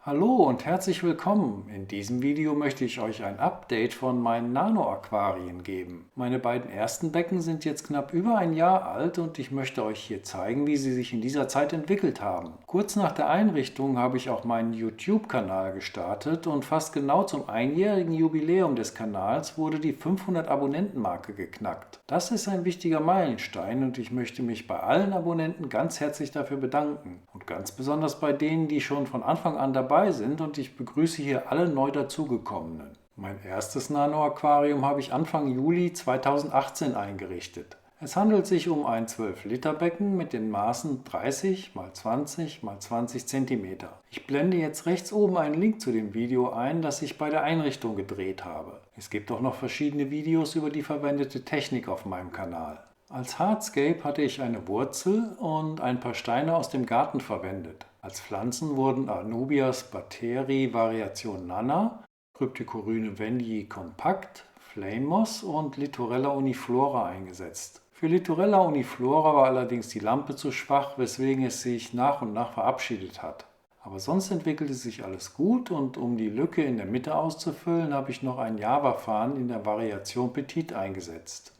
Hallo und herzlich willkommen. In diesem Video möchte ich euch ein Update von meinen Nano-Aquarien geben. Meine beiden ersten Becken sind jetzt knapp über ein Jahr alt und ich möchte euch hier zeigen, wie sie sich in dieser Zeit entwickelt haben. Kurz nach der Einrichtung habe ich auch meinen YouTube-Kanal gestartet und fast genau zum einjährigen Jubiläum des Kanals wurde die 500 Abonnenten-Marke geknackt. Das ist ein wichtiger Meilenstein und ich möchte mich bei allen Abonnenten ganz herzlich dafür bedanken. Und ganz besonders bei denen, die schon von Anfang an dabei sind, und ich begrüße hier alle neu dazugekommenen. Mein erstes Nano-Aquarium habe ich Anfang Juli 2018 eingerichtet. Es handelt sich um ein 12-Liter-Becken mit den Maßen 30 x 20 x 20 cm. Ich blende jetzt rechts oben einen Link zu dem Video ein, das ich bei der Einrichtung gedreht habe. Es gibt auch noch verschiedene Videos über die verwendete Technik auf meinem Kanal. Als Hardscape hatte ich eine Wurzel und ein paar Steine aus dem Garten verwendet. Als Pflanzen wurden Anubias batteri Variation Nana, Cryptocoryne wendii compact, Flame Moss und Litorella uniflora eingesetzt. Für Litorella uniflora war allerdings die Lampe zu schwach, weswegen es sich nach und nach verabschiedet hat. Aber sonst entwickelte sich alles gut und um die Lücke in der Mitte auszufüllen, habe ich noch einen Java-Farn in der Variation Petit eingesetzt.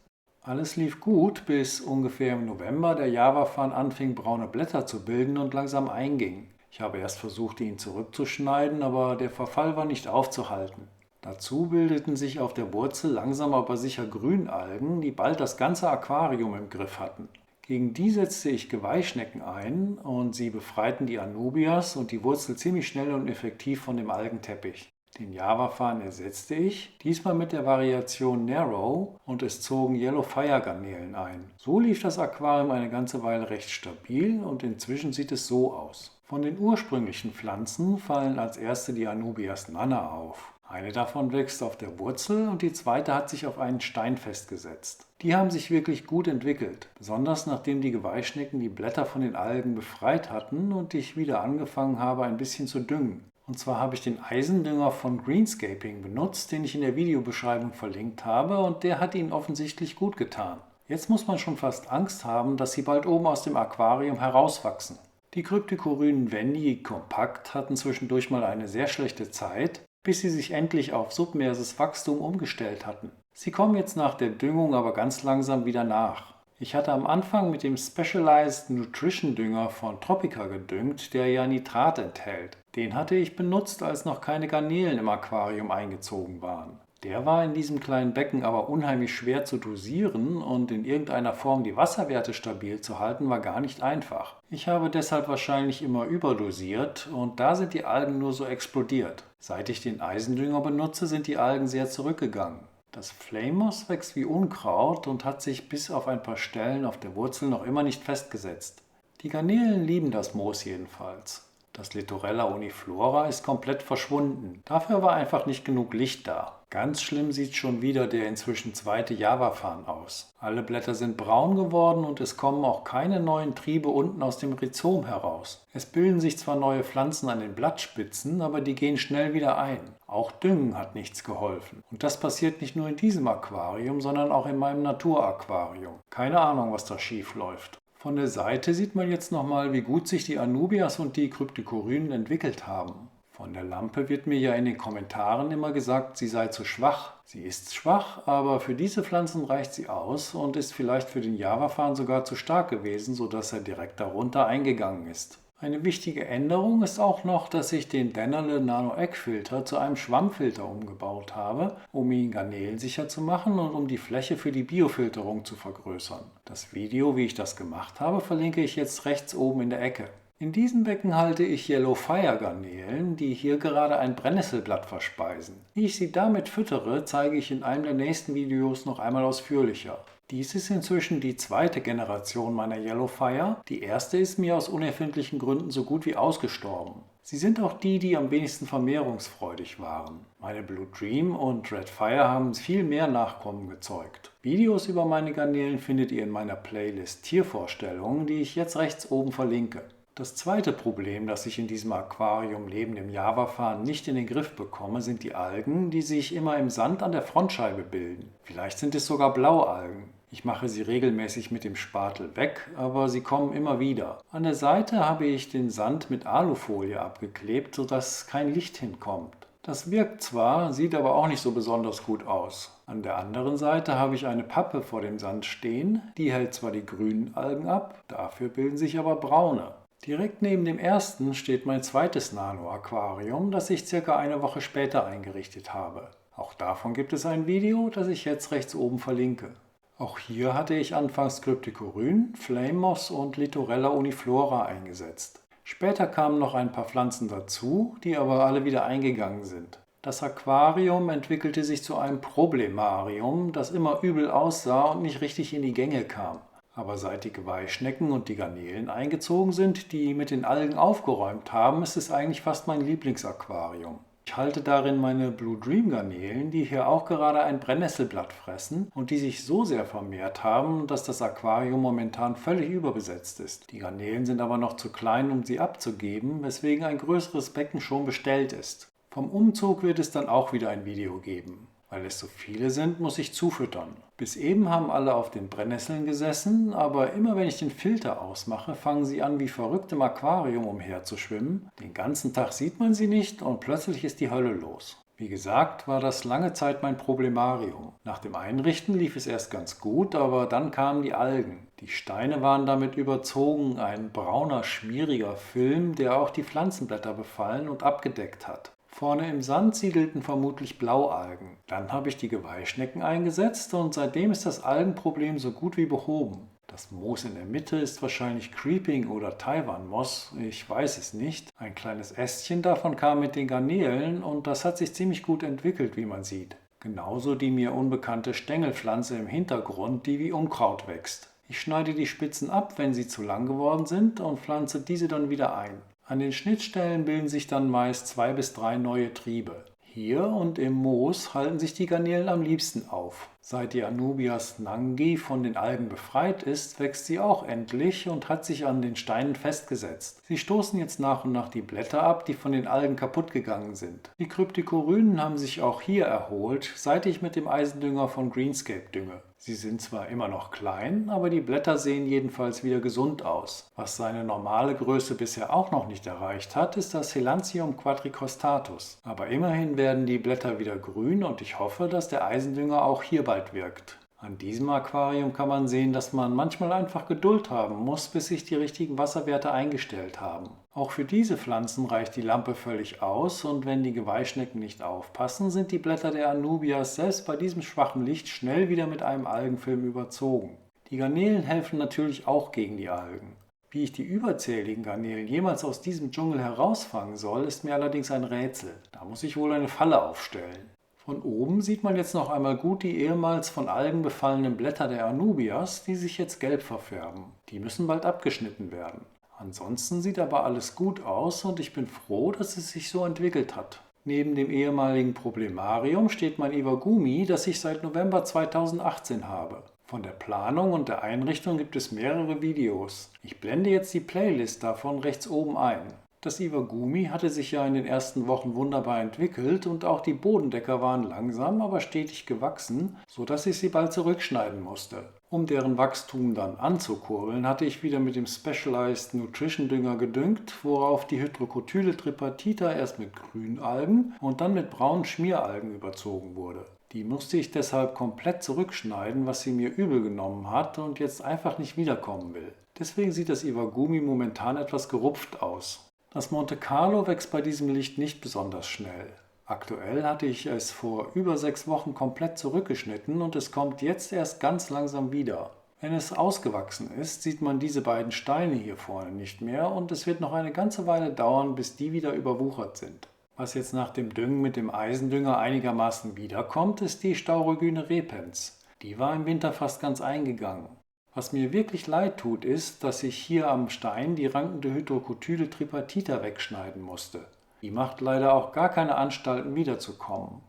Alles lief gut, bis ungefähr im November der Java-Farn anfing, braune Blätter zu bilden und langsam einging. Ich habe erst versucht, ihn zurückzuschneiden, aber der Verfall war nicht aufzuhalten. Dazu bildeten sich auf der Wurzel langsam aber sicher Grünalgen, die bald das ganze Aquarium im Griff hatten. Gegen die setzte ich Geweihschnecken ein und sie befreiten die Anubias und die Wurzel ziemlich schnell und effektiv von dem Algenteppich. Den Java-Farn ersetzte ich, diesmal mit der Variation Narrow, und es zogen Yellow Fire Garnelen ein. So lief das Aquarium eine ganze Weile recht stabil und inzwischen sieht es so aus. Von den ursprünglichen Pflanzen fallen als erste die Anubias Nana auf. Eine davon wächst auf der Wurzel und die zweite hat sich auf einen Stein festgesetzt. Die haben sich wirklich gut entwickelt, besonders nachdem die Geweihschnecken die Blätter von den Algen befreit hatten und ich wieder angefangen habe, ein bisschen zu düngen. Und zwar habe ich den Eisendünger von Greenscaping benutzt, den ich in der Videobeschreibung verlinkt habe, und der hat ihnen offensichtlich gut getan. Jetzt muss man schon fast Angst haben, dass sie bald oben aus dem Aquarium herauswachsen. Die Cryptocoryne wendii compact hatten zwischendurch mal eine sehr schlechte Zeit, bis sie sich endlich auf submerses Wachstum umgestellt hatten. Sie kommen jetzt nach der Düngung aber ganz langsam wieder nach. Ich hatte am Anfang mit dem Specialized Nutrition Dünger von Tropica gedüngt, der ja Nitrat enthält. Den hatte ich benutzt, als noch keine Garnelen im Aquarium eingezogen waren. Der war in diesem kleinen Becken aber unheimlich schwer zu dosieren und in irgendeiner Form die Wasserwerte stabil zu halten, war gar nicht einfach. Ich habe deshalb wahrscheinlich immer überdosiert und da sind die Algen nur so explodiert. Seit ich den Eisendünger benutze, sind die Algen sehr zurückgegangen. Das Flame Moss wächst wie Unkraut und hat sich bis auf ein paar Stellen auf der Wurzel noch immer nicht festgesetzt. Die Garnelen lieben das Moos jedenfalls. Das Litorella uniflora ist komplett verschwunden. Dafür war einfach nicht genug Licht da. Ganz schlimm sieht schon wieder der inzwischen zweite Java-Farn aus. Alle Blätter sind braun geworden und es kommen auch keine neuen Triebe unten aus dem Rhizom heraus. Es bilden sich zwar neue Pflanzen an den Blattspitzen, aber die gehen schnell wieder ein. Auch Düngen hat nichts geholfen. Und das passiert nicht nur in diesem Aquarium, sondern auch in meinem Naturaquarium. Keine Ahnung, was da schief läuft. Von der Seite sieht man jetzt nochmal, wie gut sich die Anubias und die Cryptocorynen entwickelt haben. Von der Lampe wird mir ja in den Kommentaren immer gesagt, sie sei zu schwach. Sie ist schwach, aber für diese Pflanzen reicht sie aus und ist vielleicht für den Java-Farn sogar zu stark gewesen, sodass er direkt darunter eingegangen ist. Eine wichtige Änderung ist auch noch, dass ich den Dennerle Nano Egg Filter zu einem Schwammfilter umgebaut habe, um ihn garnelensicher zu machen und um die Fläche für die Biofilterung zu vergrößern. Das Video, wie ich das gemacht habe, verlinke ich jetzt rechts oben in der Ecke. In diesem Becken halte ich Yellow Fire Garnelen, die hier gerade ein Brennnesselblatt verspeisen. Wie ich sie damit füttere, zeige ich in einem der nächsten Videos noch einmal ausführlicher. Dies ist inzwischen die zweite Generation meiner Yellow Fire. Die erste ist mir aus unerfindlichen Gründen so gut wie ausgestorben. Sie sind auch die, die am wenigsten vermehrungsfreudig waren. Meine Blue Dream und Red Fire haben viel mehr Nachkommen gezeugt. Videos über meine Garnelen findet ihr in meiner Playlist Tiervorstellungen, die ich jetzt rechts oben verlinke. Das zweite Problem, das ich in diesem Aquarium neben dem Java-Farn nicht in den Griff bekomme, sind die Algen, die sich immer im Sand an der Frontscheibe bilden. Vielleicht sind es sogar Blaualgen. Ich mache sie regelmäßig mit dem Spatel weg, aber sie kommen immer wieder. An der Seite habe ich den Sand mit Alufolie abgeklebt, sodass kein Licht hinkommt. Das wirkt zwar, sieht aber auch nicht so besonders gut aus. An der anderen Seite habe ich eine Pappe vor dem Sand stehen, die hält zwar die grünen Algen ab, dafür bilden sich aber braune. Direkt neben dem ersten steht mein zweites Nano-Aquarium, das ich circa eine Woche später eingerichtet habe. Auch davon gibt es ein Video, das ich jetzt rechts oben verlinke. Auch hier hatte ich anfangs Cryptocoryne, Flame Moss und Litorella uniflora eingesetzt. Später kamen noch ein paar Pflanzen dazu, die aber alle wieder eingegangen sind. Das Aquarium entwickelte sich zu einem Problemarium, das immer übel aussah und nicht richtig in die Gänge kam. Aber seit die Geweihschnecken und die Garnelen eingezogen sind, die mit den Algen aufgeräumt haben, ist es eigentlich fast mein Lieblingsaquarium. Ich halte darin meine Blue Dream Garnelen, die hier auch gerade ein Brennnesselblatt fressen und die sich so sehr vermehrt haben, dass das Aquarium momentan völlig überbesetzt ist. Die Garnelen sind aber noch zu klein, um sie abzugeben, weswegen ein größeres Becken schon bestellt ist. Vom Umzug wird es dann auch wieder ein Video geben. Weil es so viele sind, muss ich zufüttern. Bis eben haben alle auf den Brennnesseln gesessen, aber immer wenn ich den Filter ausmache, fangen sie an wie verrückt im Aquarium umherzuschwimmen. Den ganzen Tag sieht man sie nicht und plötzlich ist die Hölle los. Wie gesagt, war das lange Zeit mein Problemarium. Nach dem Einrichten lief es erst ganz gut, aber dann kamen die Algen. Die Steine waren damit überzogen, ein brauner, schmieriger Film, der auch die Pflanzenblätter befallen und abgedeckt hat. Vorne im Sand siedelten vermutlich Blaualgen. Dann habe ich die Geweihschnecken eingesetzt und seitdem ist das Algenproblem so gut wie behoben. Das Moos in der Mitte ist wahrscheinlich Creeping oder Taiwan-Moss, ich weiß es nicht. Ein kleines Ästchen davon kam mit den Garnelen und das hat sich ziemlich gut entwickelt, wie man sieht. Genauso die mir unbekannte Stängelpflanze im Hintergrund, die wie Unkraut wächst. Ich schneide die Spitzen ab, wenn sie zu lang geworden sind und pflanze diese dann wieder ein. An den Schnittstellen bilden sich dann meist 2 bis 3 neue Triebe. Hier und im Moos halten sich die Garnelen am liebsten auf. Seit die Anubias nangi von den Algen befreit ist, wächst sie auch endlich und hat sich an den Steinen festgesetzt. Sie stoßen jetzt nach und nach die Blätter ab, die von den Algen kaputt gegangen sind. Die Cryptocorynen haben sich auch hier erholt, seit ich mit dem Eisendünger von Greenscape dünge. Sie sind zwar immer noch klein, aber die Blätter sehen jedenfalls wieder gesund aus. Was seine normale Größe bisher auch noch nicht erreicht hat, ist das Helantium quadricostatus. Aber immerhin werden die Blätter wieder grün und ich hoffe, dass der Eisendünger auch hier bald wirkt. An diesem Aquarium kann man sehen, dass man manchmal einfach Geduld haben muss, bis sich die richtigen Wasserwerte eingestellt haben. Auch für diese Pflanzen reicht die Lampe völlig aus und wenn die Geweihschnecken nicht aufpassen, sind die Blätter der Anubias selbst bei diesem schwachen Licht schnell wieder mit einem Algenfilm überzogen. Die Garnelen helfen natürlich auch gegen die Algen. Wie ich die überzähligen Garnelen jemals aus diesem Dschungel herausfangen soll, ist mir allerdings ein Rätsel. Da muss ich wohl eine Falle aufstellen. Von oben sieht man jetzt noch einmal gut die ehemals von Algen befallenen Blätter der Anubias, die sich jetzt gelb verfärben. Die müssen bald abgeschnitten werden. Ansonsten sieht aber alles gut aus und ich bin froh, dass es sich so entwickelt hat. Neben dem ehemaligen Problemarium steht mein Iwagumi, das ich seit November 2018 habe. Von der Planung und der Einrichtung gibt es mehrere Videos. Ich blende jetzt die Playlist davon rechts oben ein. Das Iwagumi hatte sich ja in den ersten Wochen wunderbar entwickelt und auch die Bodendecker waren langsam, aber stetig gewachsen, sodass ich sie bald zurückschneiden musste. Um deren Wachstum dann anzukurbeln, hatte ich wieder mit dem Specialized Nutrition Dünger gedüngt, worauf die Hydrocotyle tripartita erst mit Grünalgen und dann mit braunen Schmieralgen überzogen wurde. Die musste ich deshalb komplett zurückschneiden, was sie mir übel genommen hat und jetzt einfach nicht wiederkommen will. Deswegen sieht das Iwagumi momentan etwas gerupft aus. Das Monte Carlo wächst bei diesem Licht nicht besonders schnell. Aktuell hatte ich es vor über 6 Wochen komplett zurückgeschnitten und es kommt jetzt erst ganz langsam wieder. Wenn es ausgewachsen ist, sieht man diese beiden Steine hier vorne nicht mehr und es wird noch eine ganze Weile dauern, bis die wieder überwuchert sind. Was jetzt nach dem Düngen mit dem Eisendünger einigermaßen wiederkommt, ist die Staurogyne repens. Die war im Winter fast ganz eingegangen. Was mir wirklich leid tut, ist, dass ich hier am Stein die rankende Hydrocotyle tripartita wegschneiden musste. Die macht leider auch gar keine Anstalten wiederzukommen.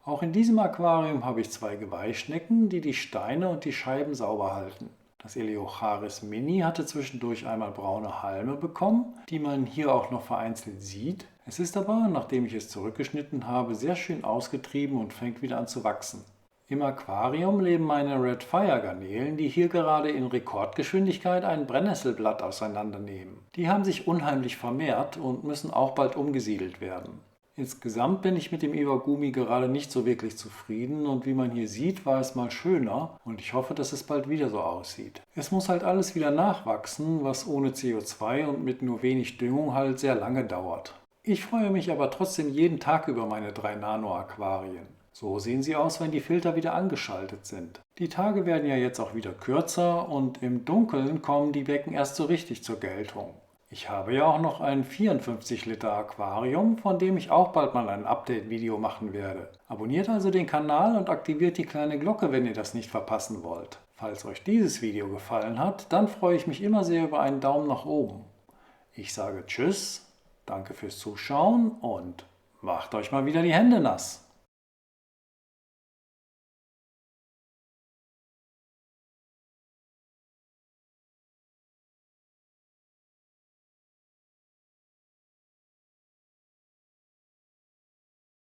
Auch in diesem Aquarium habe ich 2 Geweihschnecken, die die Steine und die Scheiben sauber halten. Das Eleocharis mini hatte zwischendurch einmal braune Halme bekommen, die man hier auch noch vereinzelt sieht. Es ist aber, nachdem ich es zurückgeschnitten habe, sehr schön ausgetrieben und fängt wieder an zu wachsen. Im Aquarium leben meine Red Fire Garnelen, die hier gerade in Rekordgeschwindigkeit ein Brennnesselblatt auseinandernehmen. Die haben sich unheimlich vermehrt und müssen auch bald umgesiedelt werden. Insgesamt bin ich mit dem Iwagumi gerade nicht so wirklich zufrieden und wie man hier sieht, war es mal schöner und ich hoffe, dass es bald wieder so aussieht. Es muss halt alles wieder nachwachsen, was ohne CO2 und mit nur wenig Düngung halt sehr lange dauert. Ich freue mich aber trotzdem jeden Tag über meine 3 Nano-Aquarien. So sehen sie aus, wenn die Filter wieder angeschaltet sind. Die Tage werden ja jetzt auch wieder kürzer und im Dunkeln kommen die Becken erst so richtig zur Geltung. Ich habe ja auch noch ein 54 Liter Aquarium, von dem ich auch bald mal ein Update-Video machen werde. Abonniert also den Kanal und aktiviert die kleine Glocke, wenn ihr das nicht verpassen wollt. Falls euch dieses Video gefallen hat, dann freue ich mich immer sehr über einen Daumen nach oben. Ich sage Tschüss, danke fürs Zuschauen und macht euch mal wieder die Hände nass.